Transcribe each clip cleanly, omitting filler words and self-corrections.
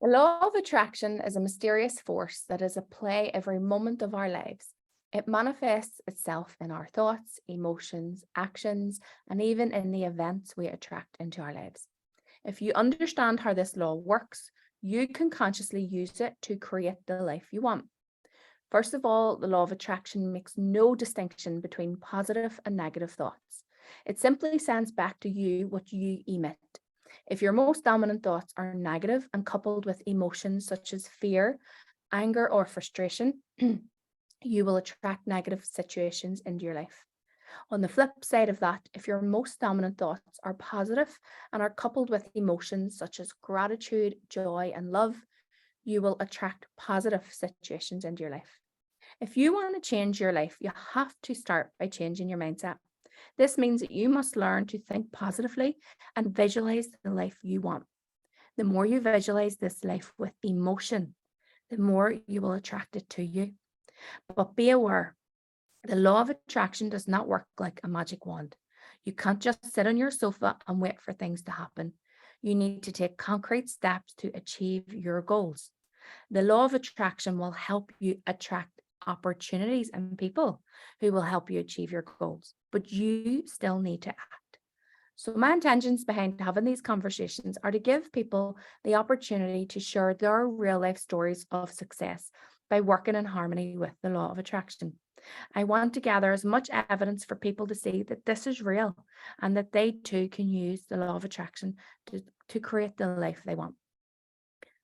The law of attraction is a mysterious force that is at play every moment of our lives. It manifests itself in our thoughts, emotions, actions, and even in the events we attract into our lives. If you understand how this law works, you can consciously use it to create the life you want. First of all, the law of attraction makes no distinction between positive and negative thoughts. It simply sends back to you what you emit. If your most dominant thoughts are negative and coupled with emotions such as fear, anger, or frustration, you will attract negative situations into your life. On the flip side of that, if your most dominant thoughts are positive and are coupled with emotions such as gratitude, joy, and love, you will attract positive situations into your life. If you want to change your life, you have to start by changing your mindset. This means that you must learn to think positively and visualize the life you want. The more you visualize this life with emotion, the more you will attract it to you. But be aware, the law of attraction does not work like a magic wand. You can't just sit on your sofa and wait for things to happen. You need to take concrete steps to achieve your goals. The law of attraction will help you attract opportunities and people who will help you achieve your goals, but you still need to act. So my intentions behind having these conversations are to give people the opportunity to share their real life stories of success by working in harmony with the law of attraction. I want to gather as much evidence for people to see that this is real and that they too can use the law of attraction to create the life they want.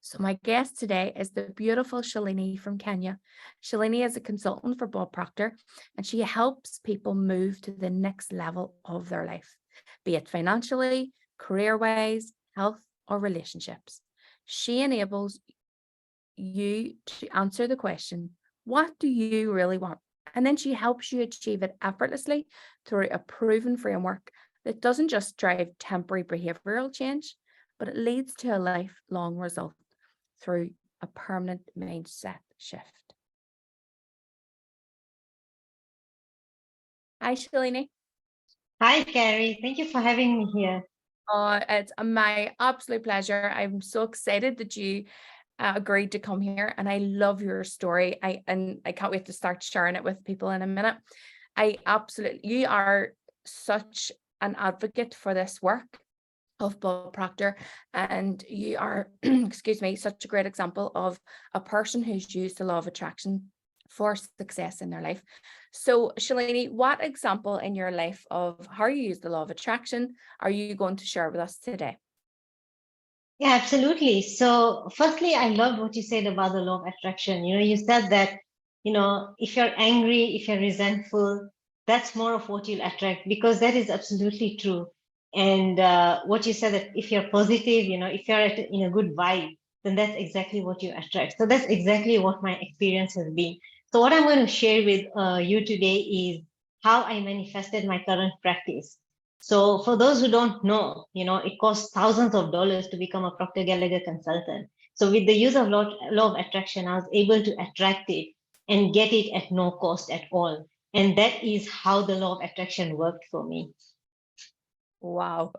So my guest today is the beautiful Shalini from Kenya. Shalini is a consultant for Bob Proctor, and she helps people move to the next level of their life, be it financially, career-wise, health, or relationships. She enables you to answer the question, what do you really want? And then she helps you achieve it effortlessly through a proven framework that doesn't just drive temporary behavioral change, but it leads to a lifelong result through a permanent mindset shift. Hi, Shalini. Hi, Carrie. Thank you for having me here. It's my absolute pleasure. I'm so excited that you agreed to come here, and I love your story. I can't wait to start sharing it with people in a minute. You are such an advocate for this work of Bob Proctor, and you are, excuse me, such a great example of a person who's used the law of attraction for success in their life. So, Shalini, what example in your life of how you use the law of attraction are you going to share with us today? Yeah, absolutely. So, firstly, I loved what you said about the law of attraction. You said that, if you're angry, if you're resentful, that's more of what you'll attract because that is absolutely true. And what you said that if you're positive, if you're in a good vibe, then that's exactly what you attract. So that's exactly what my experience has been. So what I'm going to share with you today is how I manifested my current practice. So for those who don't know, it costs thousands of dollars to become a Proctor Gallagher consultant. So with the use of law of attraction, I was able to attract it and get it at no cost at all. And that is how the law of attraction worked for me. Wow,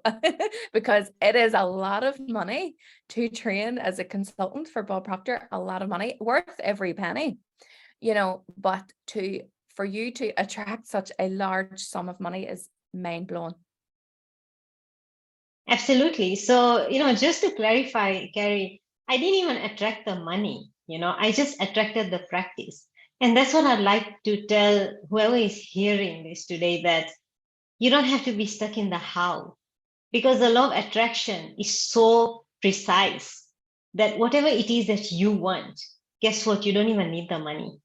because it is a lot of money to train as a consultant for Bob Proctor, a lot of money, worth every penny, but for you to attract such a large sum of money is mind blowing. Absolutely. So, just to clarify, Carrie, I didn't even attract the money, I just attracted the practice. And that's what I'd like to tell whoever is hearing this today, that you don't have to be stuck in the how, because the law of attraction is so precise that whatever it is that you want, guess what? You don't even need the money.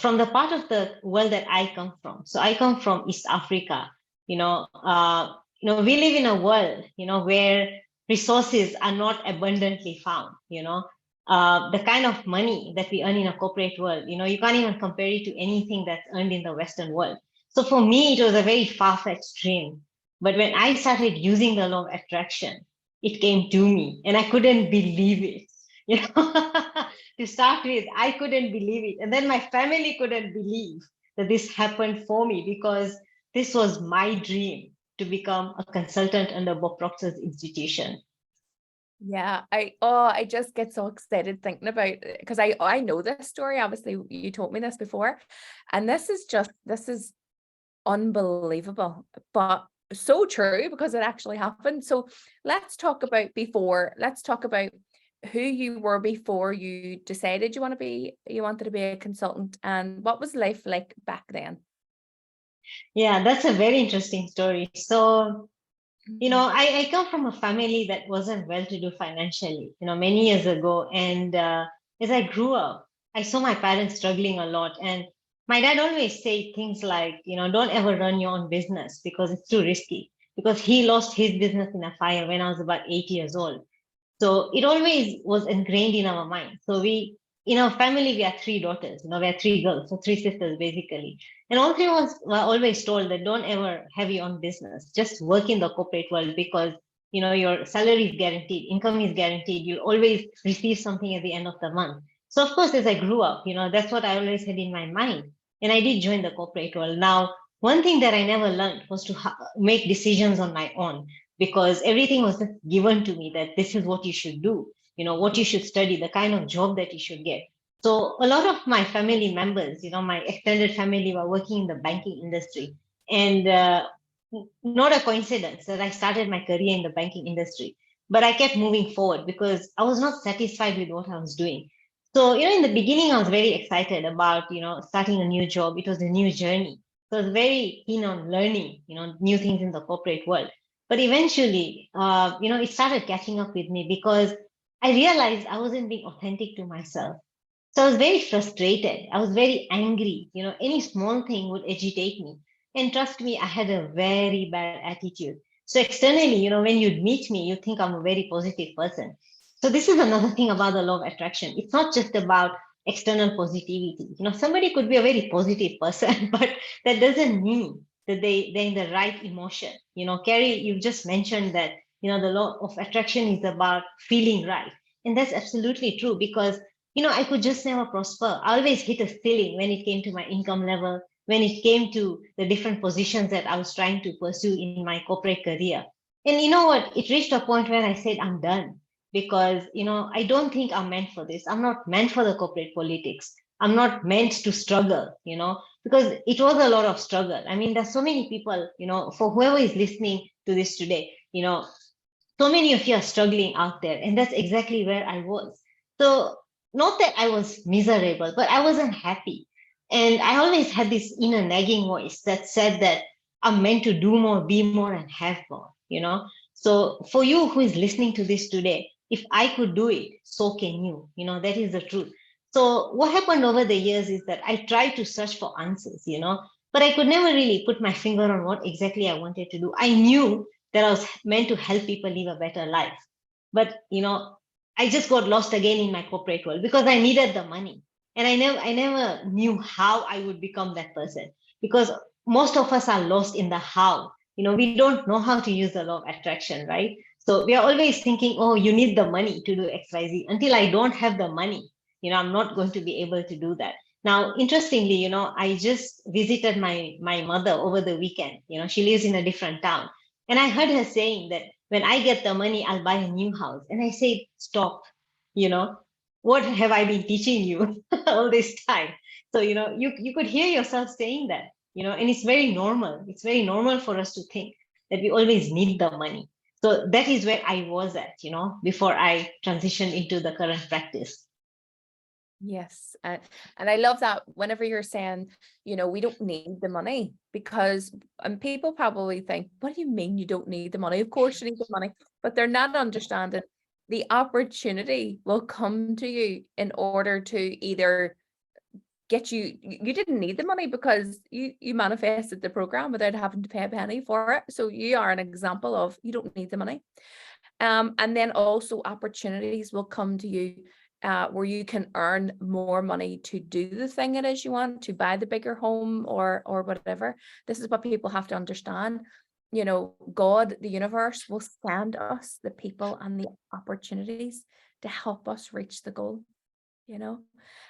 From the part of the world that I come from. So I come from East Africa. We live in a world, where resources are not abundantly found. The kind of money that we earn in a corporate world, you can't even compare it to anything that's earned in the Western world. So for me, it was a very far-fetched dream. But when I started using the law of attraction, it came to me, and I couldn't believe it. To start with, I couldn't believe it. And then my family couldn't believe that this happened for me, because this was my dream to become a consultant under Bob Proctor's institution. Yeah, I just get so excited thinking about, because I know this story. Obviously, you told me this before, and this is unbelievable, but so true because it actually happened. So let's talk about who you were before you decided you wanted to be a consultant, and what was life like back then? Yeah, that's a very interesting story. So, Mhm. I come from a family that wasn't well to do financially, many years ago. And as I grew up, I saw my parents struggling a lot. And my dad always say things like, don't ever run your own business because it's too risky. Because he lost his business in a fire when I was about 8 years old. So it always was ingrained in our mind. So in our family, we are three daughters, we are three girls, so three sisters basically. And all three of us were always told that don't ever have your own business, just work in the corporate world because, your salary is guaranteed, income is guaranteed, you always receive something at the end of the month. So of course, as I grew up, that's what I always had in my mind. And I did join the corporate world. Now, one thing that I never learned was to make decisions on my own because everything was just given to me that this is what you should do, what you should study, the kind of job that you should get. So a lot of my family members, my extended family were working in the banking industry. And not a coincidence that I started my career in the banking industry, but I kept moving forward because I was not satisfied with what I was doing. So, in the beginning, I was very excited about, starting a new job. It was a new journey. So I was very keen on learning, new things in the corporate world. But eventually, it started catching up with me because I realized I wasn't being authentic to myself. So I was very frustrated. I was very angry. Any small thing would agitate me. And trust me, I had a very bad attitude. So externally, when you'd meet me, you think I'm a very positive person. So this is another thing about the law of attraction. It's not just about external positivity. Somebody could be a very positive person, but that doesn't mean that they're in the right emotion. Carrie, you've just mentioned that, the law of attraction is about feeling right. And that's absolutely true because I could just never prosper. I always hit a ceiling when it came to my income level, when it came to the different positions that I was trying to pursue in my corporate career. And you know what? It reached a point where I said, I'm done because, I don't think I'm meant for this. I'm not meant for the corporate politics. I'm not meant to struggle, because it was a lot of struggle. I mean, there's so many people, for whoever is listening to this today, so many of you are struggling out there, and that's exactly where I was. So, not that I was miserable, but I wasn't happy. And I always had this inner nagging voice that said that I'm meant to do more, be more, and have more. So, for you who is listening to this today, if I could do it, so can you. That is the truth. So, what happened over the years is that I tried to search for answers, but I could never really put my finger on what exactly I wanted to do. I knew that I was meant to help people live a better life. But I just got lost again in my corporate world because I needed the money. And I never knew how I would become that person. Because most of us are lost in the how. We don't know how to use the law of attraction, right? So we are always thinking, oh, you need the money to do XYZ. Until I don't have the money, I'm not going to be able to do that. Now, interestingly, I just visited my mother over the weekend. She lives in a different town, and I heard her saying that when I get the money, I'll buy a new house. And I said, stop, you know, what have I been teaching you all this time? So, you could hear yourself saying that, and it's very normal. It's very normal for us to think that we always need the money. So that is where I was at, before I transitioned into the current practice. Yes. And I love that whenever you're saying, we don't need the money because people probably think, what do you mean you don't need the money? Of course you need the money, but they're not understanding the opportunity will come to you in order to either get you didn't need the money because you manifested the program without having to pay a penny for it. So you are an example of you don't need the money. And then also opportunities will come to you where you can earn more money to do the thing it is you want, to buy the bigger home or whatever. This is what people have to understand. God, the universe will send us the people and the opportunities to help us reach the goal, you know.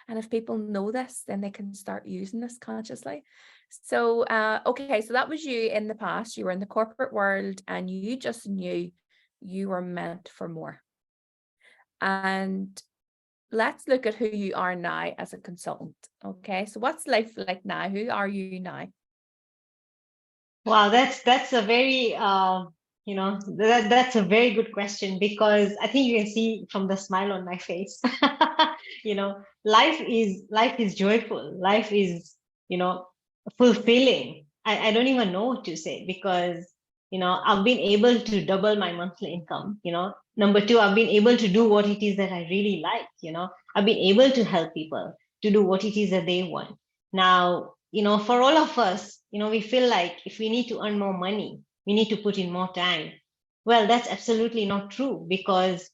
And if people know this, then they can start using this consciously. So, okay, so that was you in the past. You were in the corporate world and you just knew you were meant for more. And let's look at who you are now as a consultant. Okay, so what's life like now? Who are you now? Wow, that's a very that's a very good question, because I think you can see from the smile on my face. Life is joyful. Life is, fulfilling. I don't even know what to say, because I've been able to double my monthly income. Number two, I've been able to do what it is that I really like. I've been able to help people to do what it is that they want. Now, for all of us, we feel like if we need to earn more money, we need to put in more time. Well, that's absolutely not true, because,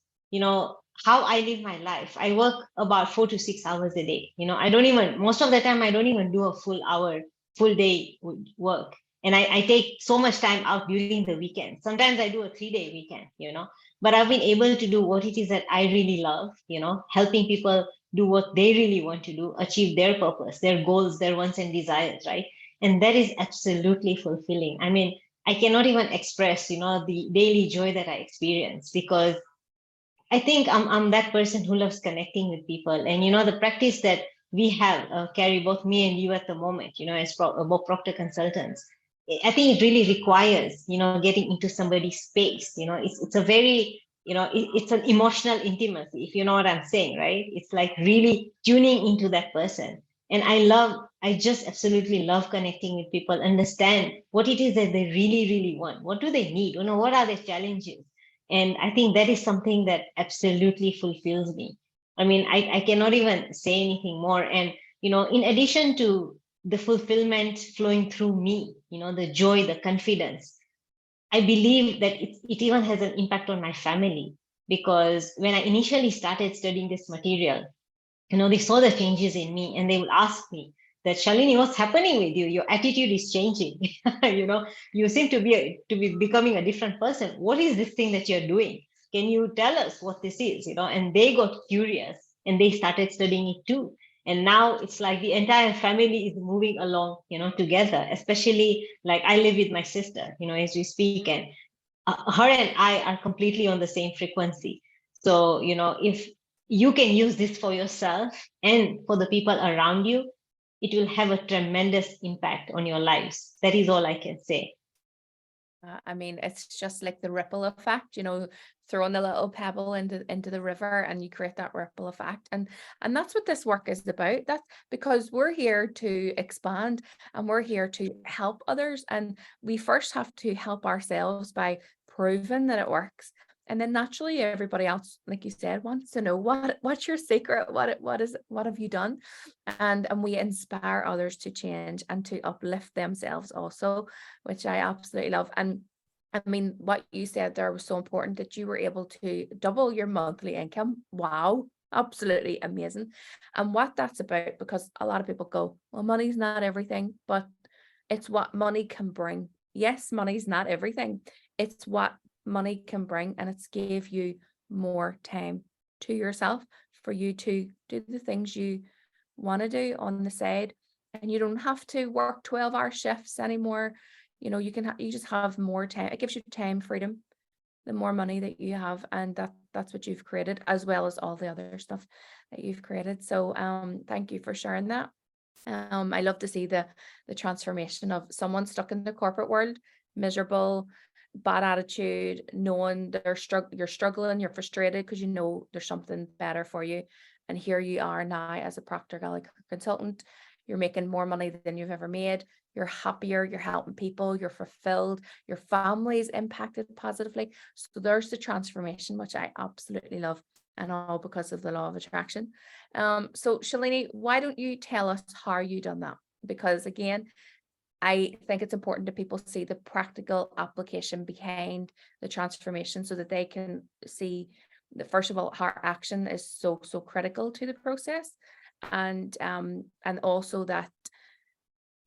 how I live my life, I work about 4 to 6 hours a day. I don't even, most of the time, I don't even do a full day work. And I take so much time out during the weekend. Sometimes I do a 3-day weekend, but I've been able to do what it is that I really love, helping people do what they really want to do, achieve their purpose, their goals, their wants and desires, right? And that is absolutely fulfilling. I mean, I cannot even express, the daily joy that I experience, because I think I'm that person who loves connecting with people. And, the practice that we have, Carrie, both me and you at the moment, as Bob Proctor Consultants, I think it really requires, getting into somebody's space. It's a very, it's an emotional intimacy, if you know what I'm saying, right? It's like really tuning into that person. And I just absolutely love connecting with people, understand what it is that they really, really want. What do they need? What are their challenges? And I think that is something that absolutely fulfills me. I mean, I cannot even say anything more. And, in addition to the fulfillment flowing through me, the joy, the confidence, I believe that it even has an impact on my family. Because when I initially started studying this material, they saw the changes in me, and they would ask me that, Shalini, what's happening with you? Your attitude is changing. You seem to be becoming a different person. What is this thing that you're doing? Can you tell us what this is? And they got curious, and they started studying it too. And now it's like the entire family is moving along, together. Especially, like, I live with my sister, as we speak, and her and I are completely on the same frequency. So, if you can use this for yourself and for the people around you, it will have a tremendous impact on your lives. That is all I can say. I mean, it's just like the ripple effect, throwing a little pebble into the river, and you create that ripple effect. And that's what this work is about. That's because we're here to expand, and we're here to help others. And we first have to help ourselves by proving that it works. And then naturally everybody else, like you said, wants to know what's your secret? What have you done? And we inspire others to change and to uplift themselves also, which I absolutely love. And I mean, what you said there was so important, that you were able to double your monthly income. Wow, absolutely amazing. And what that's about, because a lot of people go, well, money's not everything, but it's what money can bring. Yes, money's not everything. It's what money can bring, and it's give you more time to yourself, for you to do the things you want to do on the side. And you don't have to work 12-hour shifts anymore. You can you just have more time. It gives you time freedom, the more money that you have, and that's what you've created, as well as all the other stuff that you've created. So thank you for sharing that. I love to see the transformation of someone stuck in the corporate world, miserable, bad attitude, knowing you're struggling, you're frustrated because there's something better for you. And here you are now as a Proctor consultant. You're making more money than you've ever made. You're happier, you're helping people, you're fulfilled, your family's impacted positively. So there's the transformation, which I absolutely love, and all because of the law of attraction. So Shalini, why don't you tell us how you done that? Because again, I think it's important that people see the practical application behind the transformation, so that they can see that, first of all, how action is so critical to the process, and also that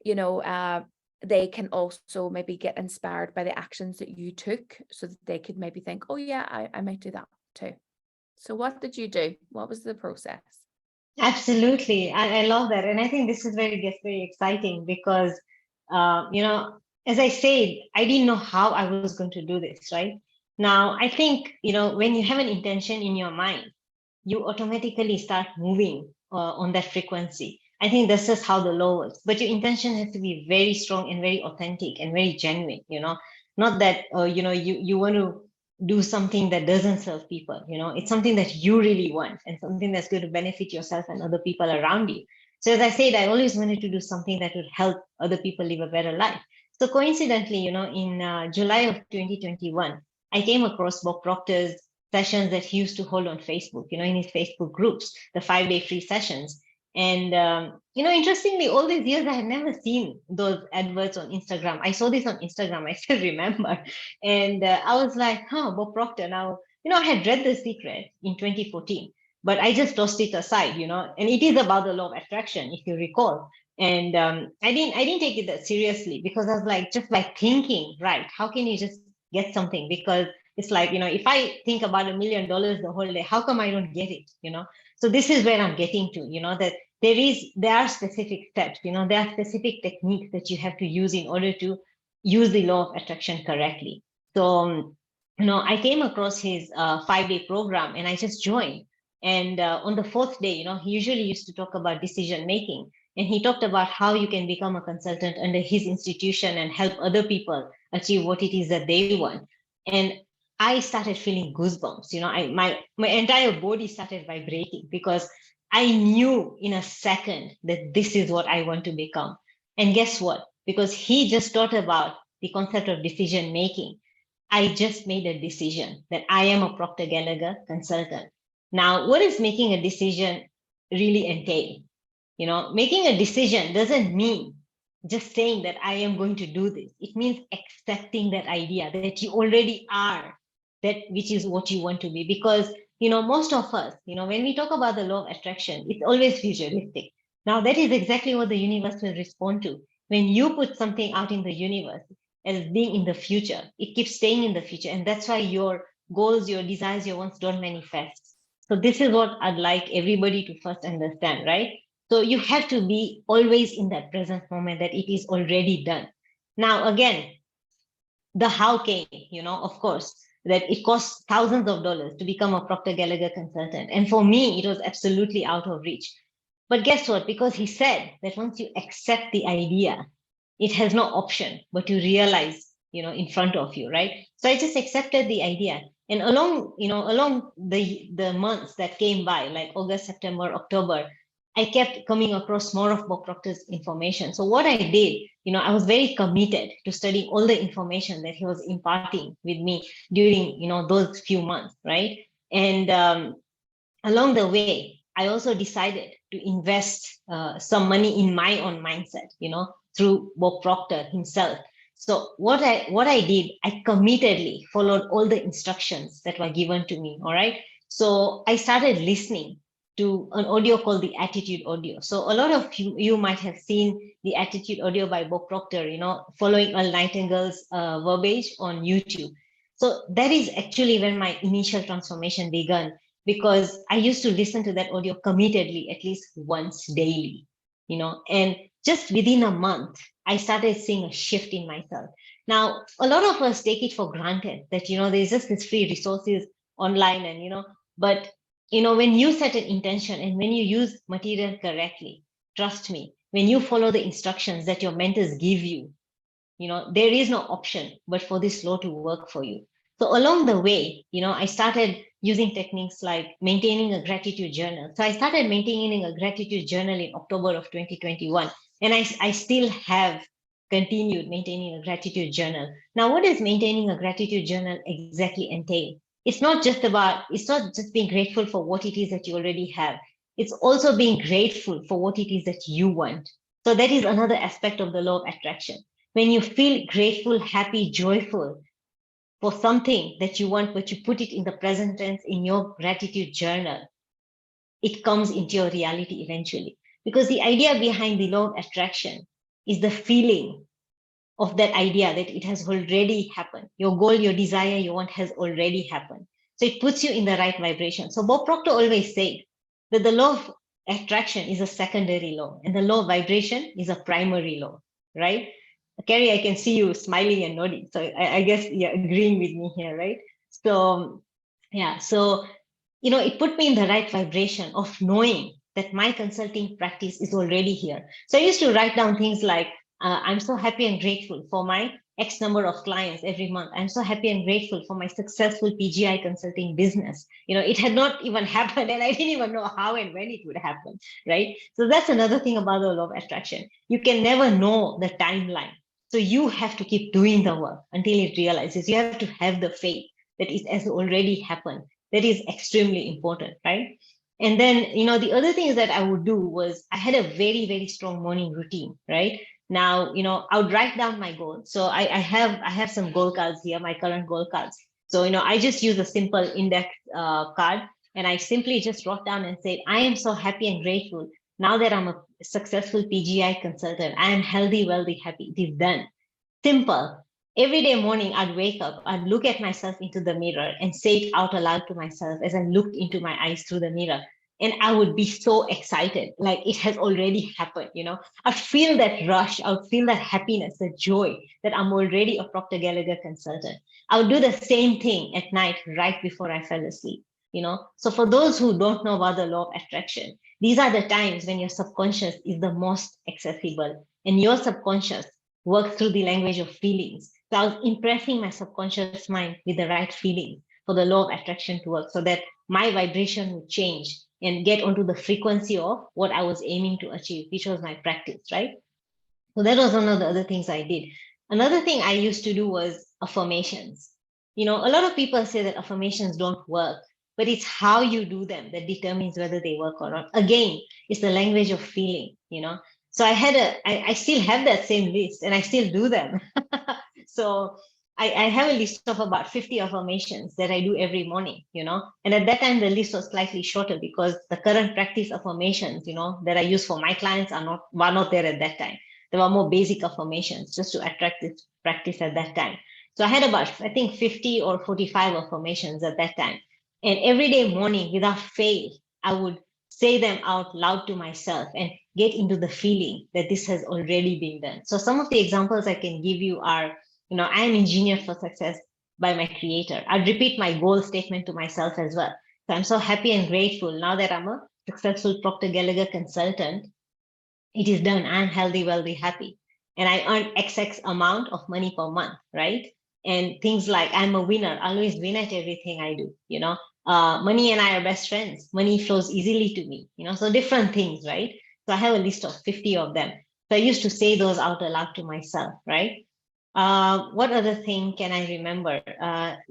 they can also maybe get inspired by the actions that you took, so that they could maybe think, oh yeah, I might do that too. So what did you do? What was the process? Absolutely. I love that. And I think this is where it gets very exciting, because, as I said, I didn't know how I was going to do this, right? Now, I think, when you have an intention in your mind, you automatically start moving on that frequency. I think this is how the law works. But your intention has to be very strong and very authentic and very genuine, not that, you want to do something that doesn't serve people, it's something that you really want and something that's going to benefit yourself and other people around you. So as I said, I always wanted to do something that would help other people live a better life. So coincidentally, in July of 2021, I came across Bob Proctor's sessions that he used to hold on Facebook, in his Facebook groups, the 5-day free sessions. And, interestingly, all these years, I had never seen those adverts on Instagram. I saw this on Instagram, I still remember. And I was like, Bob Proctor. Now, I had read The Secret in 2014, but I just tossed it aside, and it is about the law of attraction, if you recall. And I didn't take it that seriously because I was like, just by thinking, right, how can you just get something? Because it's like, if I think about $1 million the whole day, how come I don't get it? So this is where I'm getting to, that there are specific steps, there are specific techniques that you have to use in order to use the law of attraction correctly. So, I came across his 5-day program and I just joined. And on the 4th day, he usually used to talk about decision making. And he talked about how you can become a consultant under his institution and help other people achieve what it is that they want. And I started feeling goosebumps. My entire body started vibrating because I knew in a second that this is what I want to become. And guess what? Because he just taught about the concept of decision making, I just made a decision that I am a Proctor Gallagher consultant. Now, what does making a decision really entail? Making a decision doesn't mean just saying that I am going to do this. It means accepting that idea that you already are, that which is what you want to be. Because, most of us, when we talk about the law of attraction, it's always futuristic. Now, that is exactly what the universe will respond to. When you put something out in the universe as being in the future, it keeps staying in the future. And that's why your goals, your desires, your wants don't manifest. So this is what I'd like everybody to first understand, right? So you have to be always in that present moment that it is already done. Now, again, the how came, of course, that it costs thousands of dollars to become a Proctor Gallagher consultant. And for me, it was absolutely out of reach. But guess what? Because he said that once you accept the idea, it has no option but to realize, in front of you, right? So I just accepted the idea. And along the months that came by, like August, September, October, I kept coming across more of Bob Proctor's information. So what I did, I was very committed to studying all the information that he was imparting with me during, those few months, right? And along the way, I also decided to invest some money in my own mindset, through Bob Proctor himself. So what I did, I committedly followed all the instructions that were given to me. All right. So I started listening to an audio called the Attitude Audio. So a lot of you might have seen the Attitude Audio by Bob Proctor, following Earl Nightingale's verbiage on YouTube. So that is actually when my initial transformation began, because I used to listen to that audio committedly at least once daily, and just within a month, I started seeing a shift in myself. Now, a lot of us take it for granted that, there's just this free resources online and, but, when you set an intention and when you use material correctly, trust me, when you follow the instructions that your mentors give you, there is no option but for this law to work for you. So along the way, I started using techniques like maintaining a gratitude journal. So I started maintaining a gratitude journal in October of 2021. And I still have continued maintaining a gratitude journal. Now, what does maintaining a gratitude journal exactly entail? It's not just being grateful for what it is that you already have. It's also being grateful for what it is that you want. So that is another aspect of the law of attraction. When you feel grateful, happy, joyful for something that you want, but you put it in the present tense in your gratitude journal, it comes into your reality eventually. Because the idea behind the law of attraction is the feeling of that idea that it has already happened. Your goal, your desire, your want has already happened. So it puts you in the right vibration. So Bob Proctor always said that the law of attraction is a secondary law and the law of vibration is a primary law, right? Carrie, I can see you smiling and nodding. So I guess you're agreeing with me here, right? So, yeah. So it put me in the right vibration of knowing that my consulting practice is already here. So I used to write down things like, I'm so happy and grateful for my X number of clients every month. I'm so happy and grateful for my successful PGI consulting business. It had not even happened, and I didn't even know how and when it would happen, right? So that's another thing about the law of attraction. You can never know the timeline. So you have to keep doing the work until it realizes. You have to have the faith that it has already happened. That is extremely important, right? And then, the other things that I would do was I had a very, very strong morning routine, right? Now, I would write down my goals. So I have some goal cards here, my current goal cards. So, I just use a simple index card, and I simply just wrote down and said, I am so happy and grateful now that I'm a successful PGI consultant. I am healthy, wealthy, happy. It is done. Simple. Every day morning, I'd wake up, I'd look at myself into the mirror and say it out aloud to myself as I looked into my eyes through the mirror. And I would be so excited, like it has already happened. I'd feel that rush, I would feel that happiness, the joy that I'm already a Proctor Gallagher consultant. I would do the same thing at night, right before I fell asleep. So for those who don't know about the law of attraction, these are the times when your subconscious is the most accessible, and your subconscious work through the language of feelings. So I was impressing my subconscious mind with the right feeling for the law of attraction to work so that my vibration would change and get onto the frequency of what I was aiming to achieve, which was my practice, right? So that was one of the other things I did. Another thing I used to do was affirmations. A lot of people say that affirmations don't work, but it's how you do them that determines whether they work or not. Again, it's the language of feeling. So I still have that same list and I still do them. So I have a list of about 50 affirmations that I do every morning. And at that time, the list was slightly shorter because the current practice affirmations, that I use for my clients were not there at that time. There were more basic affirmations just to attract this practice at that time. So I had about, I think, 50 or 45 affirmations at that time. And every day morning, without fail, I would say them out loud to myself and get into the feeling that this has already been done. So some of the examples I can give you are, I am engineered for success by my creator. I'd repeat my goal statement to myself as well. So I'm so happy and grateful now that I'm a successful Proctor Gallagher consultant. It is done. I'm healthy, wealthy, happy. And I earn XX amount of money per month, right? And things like I'm a winner, I always win at everything I do. Money and I are best friends. Money flows easily to me. So different things, right? So I have a list of 50 of them. So I used to say those out aloud to myself, right? What other thing can I remember?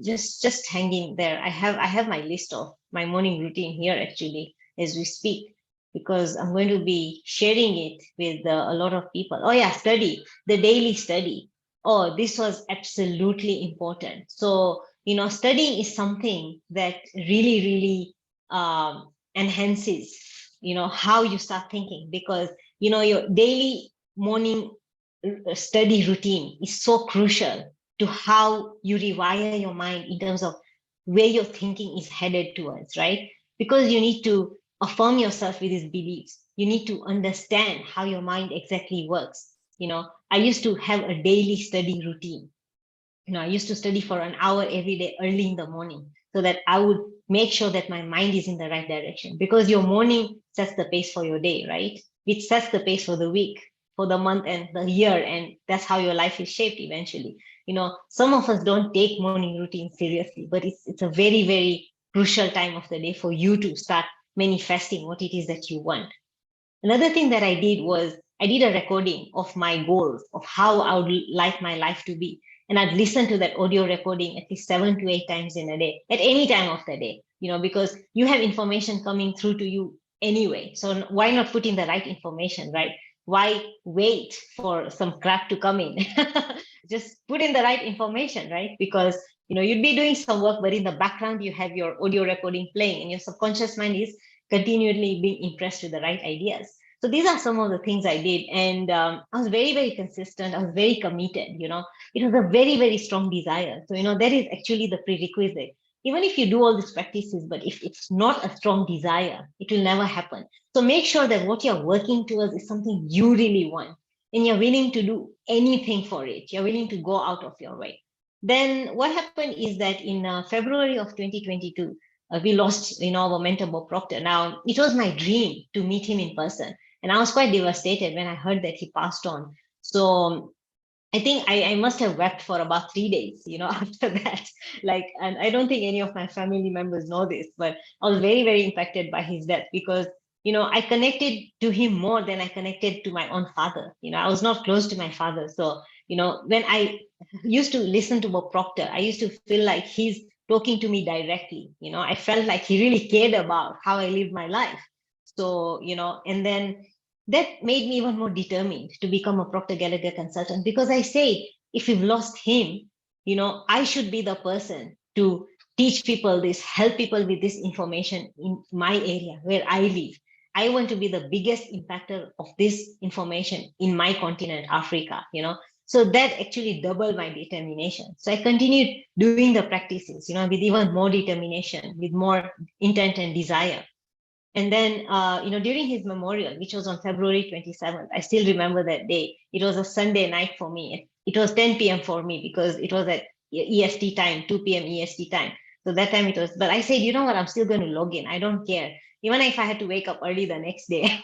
Just hanging there. I have my list of my morning routine here actually as we speak, because I'm going to be sharing it with a lot of people. Oh yeah, study, the daily study. Oh, this was absolutely important. So, studying is something that really, really enhances, how you start thinking, because, your daily morning study routine is so crucial to how you rewire your mind in terms of where your thinking is headed towards, right? Because you need to affirm yourself with these beliefs. You need to understand how your mind exactly works. I used to have a daily study routine. I used to study for an hour every day early in the morning so that I would make sure that my mind is in the right direction, because your morning sets the pace for your day, right? It sets the pace for the week, for the month and the year. And that's how your life is shaped eventually. Some of us don't take morning routine seriously, but it's a very, very crucial time of the day for you to start manifesting what it is that you want. Another thing that I did was I did a recording of my goals, of how I would like my life to be. And I'd listen to that audio recording at least 7 to 8 times in a day, at any time of the day, because you have information coming through to you anyway. So why not put in the right information, right? Why wait for some crap to come in? Just put in the right information, right? Because you'd be doing some work, but in the background you have your audio recording playing, and your subconscious mind is continually being impressed with the right ideas. So these are some of the things I did. And I was very, very consistent. I was very committed. It was a very, very strong desire. So, that is actually the prerequisite. Even if you do all these practices, but if it's not a strong desire, it will never happen. So make sure that what you're working towards is something you really want, and you're willing to do anything for it. You're willing to go out of your way. Then what happened is that in February of 2022, we lost, our mentor, Bob Proctor. Now, it was my dream to meet him in person. And I was quite devastated when I heard that he passed on. So I think I must have wept for about 3 days, after that. And I don't think any of my family members know this, but I was very, very impacted by his death because, I connected to him more than I connected to my own father. I was not close to my father. So, when I used to listen to Bob Proctor, I used to feel like he's talking to me directly. I felt like he really cared about how I live my life. So, and then that made me even more determined to become a Proctor Gallagher consultant because I say, if we've lost him, I should be the person to teach people this, help people with this information in my area where I live. I want to be the biggest impactor of this information in my continent, Africa, So that actually doubled my determination. So I continued doing the practices, with even more determination, with more intent and desire. And then, during his memorial, which was on February 27th, I still remember that day. It was a Sunday night for me. It was 10 p.m. for me because it was at EST time, 2 p.m. EST time. So that time it was, but I said, you know what, I'm still going to log in. I don't care. Even if I had to wake up early the next day,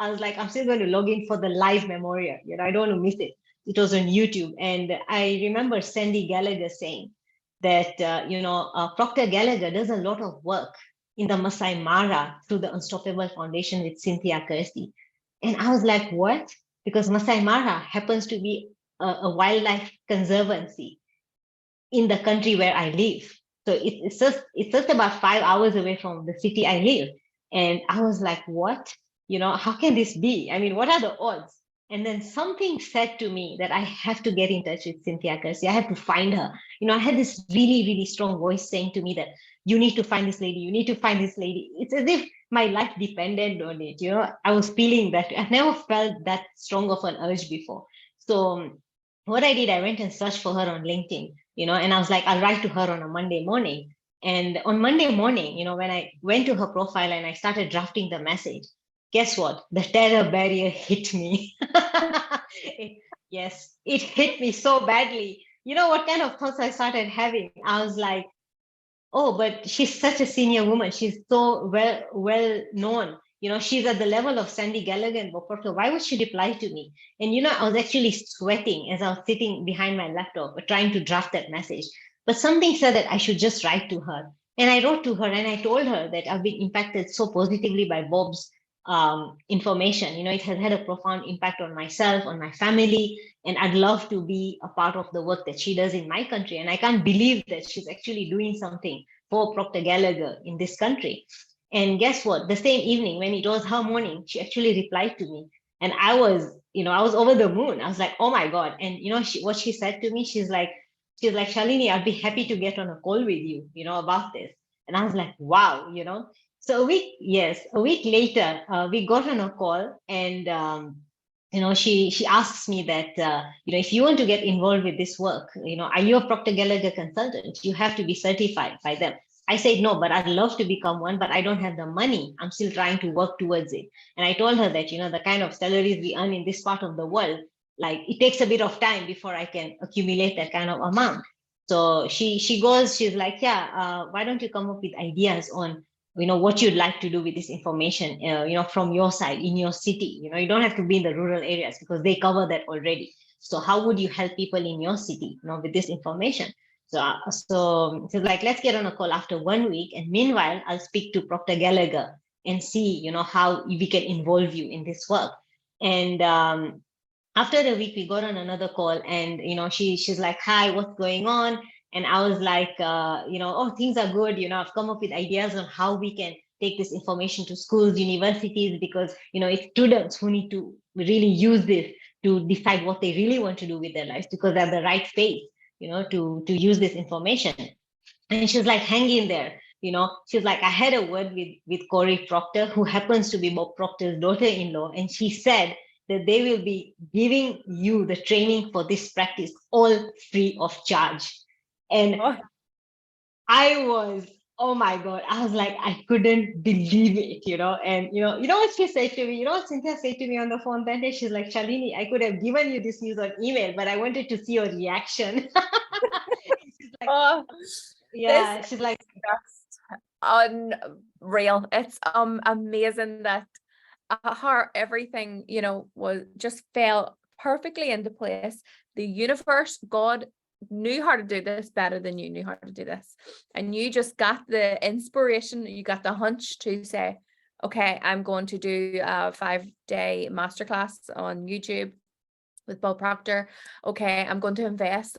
I was like, I'm still going to log in for the live memorial. I don't want to miss it. It was on YouTube. And I remember Sandy Gallagher saying that, Proctor Gallagher does a lot of work in the Masai Mara through the Unstoppable Foundation with Cynthia Kirsty. And I was like, what? Because Masai Mara happens to be a wildlife conservancy in the country where I live. So it's just about 5 hours away from the city I live. And I was like, what? How can this be? I mean, what are the odds? And then something said to me that I have to get in touch with Cynthia Kirsty. I have to find her. I had this really, really strong voice saying to me that you need to find this lady. You need to find this lady. It's as if my life depended on it. I was feeling that. I've never felt that strong of an urge before. So what I did, I went and searched for her on LinkedIn, and I was like, I'll write to her on a Monday morning. And on Monday morning, when I went to her profile and I started drafting the message, guess what? The terror barrier hit me. Yes, it hit me so badly. What kind of thoughts I started having? I was like, oh, but she's such a senior woman. She's so well known. She's at the level of Sandy Gallagher and Bob Proctor. Why would she reply to me? And I was actually sweating as I was sitting behind my laptop trying to draft that message. But something said that I should just write to her. And I wrote to her and I told her that I've been impacted so positively by Bob's information. It has had a profound impact on myself, on my family, and I'd love to be a part of the work that she does in my country. And I can't believe that she's actually doing something for Proctor Gallagher in this country. And guess what? The same evening, when it was her morning, she actually replied to me. And I was over the moon. I was like, oh my God. And what she said to me, she's like, Shalini, I'd be happy to get on a call with you, about this. And I was like, wow, So a week later, we got on a call and she asks me that, if you want to get involved with this work, are you a Proctor Gallagher consultant? You have to be certified by them. I said, no, but I'd love to become one, but I don't have the money. I'm still trying to work towards it. And I told her that, the kind of salaries we earn in this part of the world, it takes a bit of time before I can accumulate that kind of amount. So she's like, yeah, why don't you come up with ideas on what you'd like to do with this information, from your side in your city. You don't have to be in the rural areas because they cover that already. So how would you help people in your city, with this information? So like, let's get on a call after 1 week. And meanwhile, I'll speak to Proctor Gallagher and see, how we can involve you in this work. And after the week, we got on another call and, she's like, hi, what's going on? And I was like, oh, things are good. I've come up with ideas on how we can take this information to schools, universities, because, it's students who need to really use this to decide what they really want to do with their lives because they're the right phase, to use this information. And she's like, hang in there. She's like, I had a word with Corey Proctor, who happens to be Bob Proctor's daughter-in-law. And she said that they will be giving you the training for this practice all free of charge. And I was, oh my God, I was like, I couldn't believe it, and what she said to me, what Cynthia said to me on the phone that day, she's like, Shalini, I could have given you this news on email, but I wanted to see your reaction. She's like, Oh, yeah, she's like, unreal. It's amazing that how everything, was just fell perfectly into place. The universe, God knew how to do this better than you knew how to do this. And you just got the inspiration, you got the hunch to say, okay, I'm going to do a 5-day masterclass on YouTube with Bob Proctor. Okay, I'm going to invest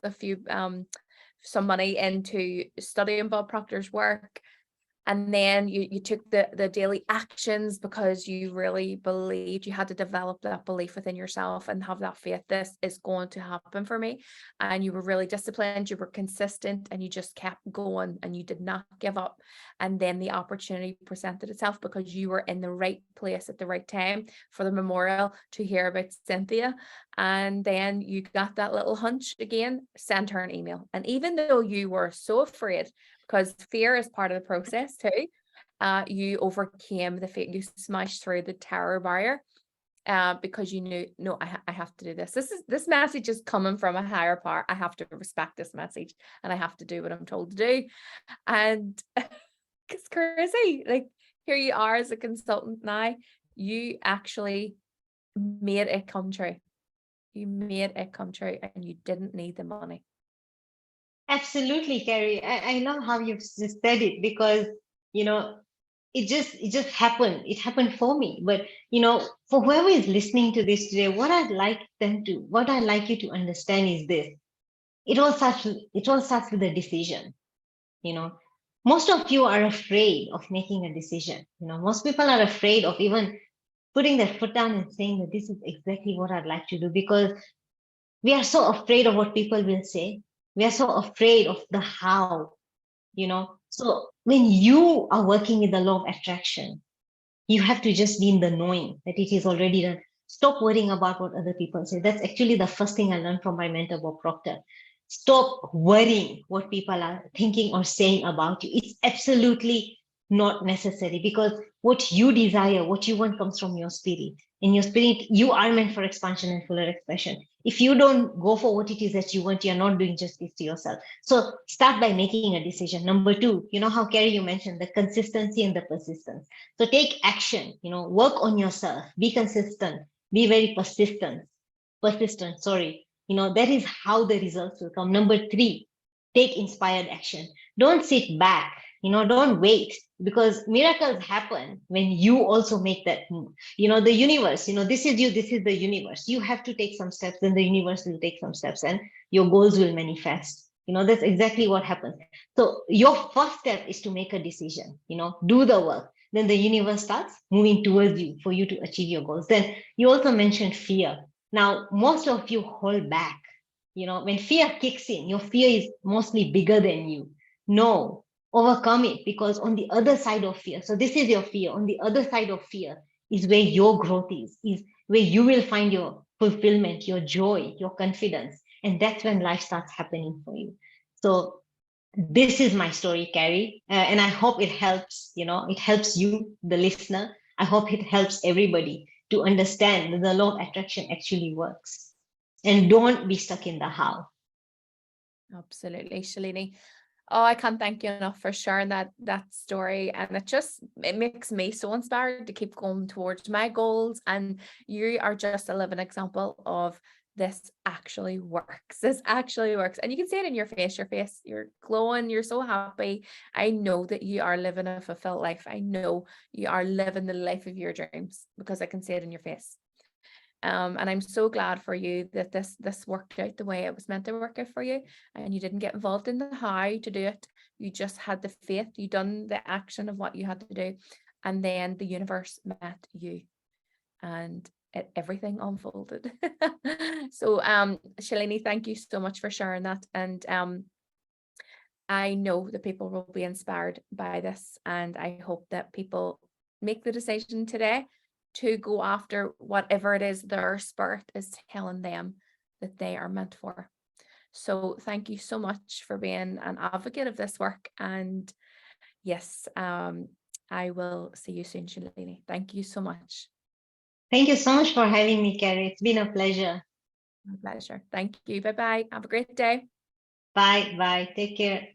some money into studying Bob Proctor's work. And then you took the daily actions because you really believed. You had to develop that belief within yourself and have that faith, this is going to happen for me. And you were really disciplined, you were consistent, and you just kept going and you did not give up. And then the opportunity presented itself because you were in the right place at the right time for the memorial to hear about Cynthia. And then you got that little hunch again, send her an email. And even though you were so afraid, because fear is part of the process too, you overcame the fear, you smashed through the terror barrier, because you knew, no, I have to do this. This message is coming from a higher power. I have to respect this message and I have to do what I'm told to do. And it's crazy. Like, here you are as a consultant now. You actually made it come true. You made it come true and you didn't need the money. Absolutely, Carrie. I love how you've just said it, because it just happened. It happened for me. But for whoever is listening to this today, what I'd like you to understand is this. It all starts with a decision. Most of you are afraid of making a decision. Most people are afraid of even putting their foot down and saying that this is exactly what I'd like to do, because we are so afraid of what people will say. We are so afraid of the how. So when you are working with the law of attraction, you have to just be in the knowing that it is already done. Stop worrying about what other people say. That's actually the first thing I learned from my mentor, Bob Proctor. Stop worrying what people are thinking or saying about you. It's absolutely not necessary, because what you desire, what you want, comes from your spirit. In your spirit, you are meant for expansion and fuller expression. If you don't go for what it is that you want, you're not doing justice to yourself. So start by making a decision. Number 2, how Carrie, you mentioned the consistency and the persistence. So take action, work on yourself, be consistent, be very persistent, sorry. That is how the results will come. Number 3, take inspired action. Don't sit back, don't wait, because miracles happen when you also make that move. The universe, this is you, this is the universe. You have to take some steps, then the universe will take some steps and your goals will manifest. That's exactly what happens. So your first step is to make a decision, do the work. Then the universe starts moving towards you for you to achieve your goals. Then you also mentioned fear. Now, most of you hold back. When fear kicks in, your fear is mostly bigger than you. No, overcome it, because on the other side of fear, so this is your fear, on the other side of fear is where your growth is where you will find your fulfillment, your joy, your confidence. And that's when life starts happening for you. So this is my story, Carrie, and I hope it helps. It helps you, the listener. I hope it helps everybody to understand that the law of attraction actually works, and don't be stuck in the how. Absolutely, Shalini. Oh, I can't thank you enough for sharing that story. And it makes me so inspired to keep going towards my goals. And you are just a living example of this actually works. This actually works. And you can see it in your face. You're glowing. You're so happy. I know that you are living a fulfilled life. I know you are living the life of your dreams because I can see it in your face. And I'm so glad for you that this worked out the way it was meant to work out for you, and you didn't get involved in the how to do it. You just had the faith, you done the action of what you had to do, and then the universe met you and everything unfolded. So Shalini, thank you so much for sharing that. And I know that people will be inspired by this, and I hope that people make the decision today to go after whatever it is their spirit is telling them that they are meant for. So thank you so much for being an advocate of this work. And yes, I will see you soon, Shalini. Thank you so much. Thank you so much for having me, Carrie. It's been a pleasure. My pleasure. Thank you. Bye-bye. Have a great day. Bye. Take care.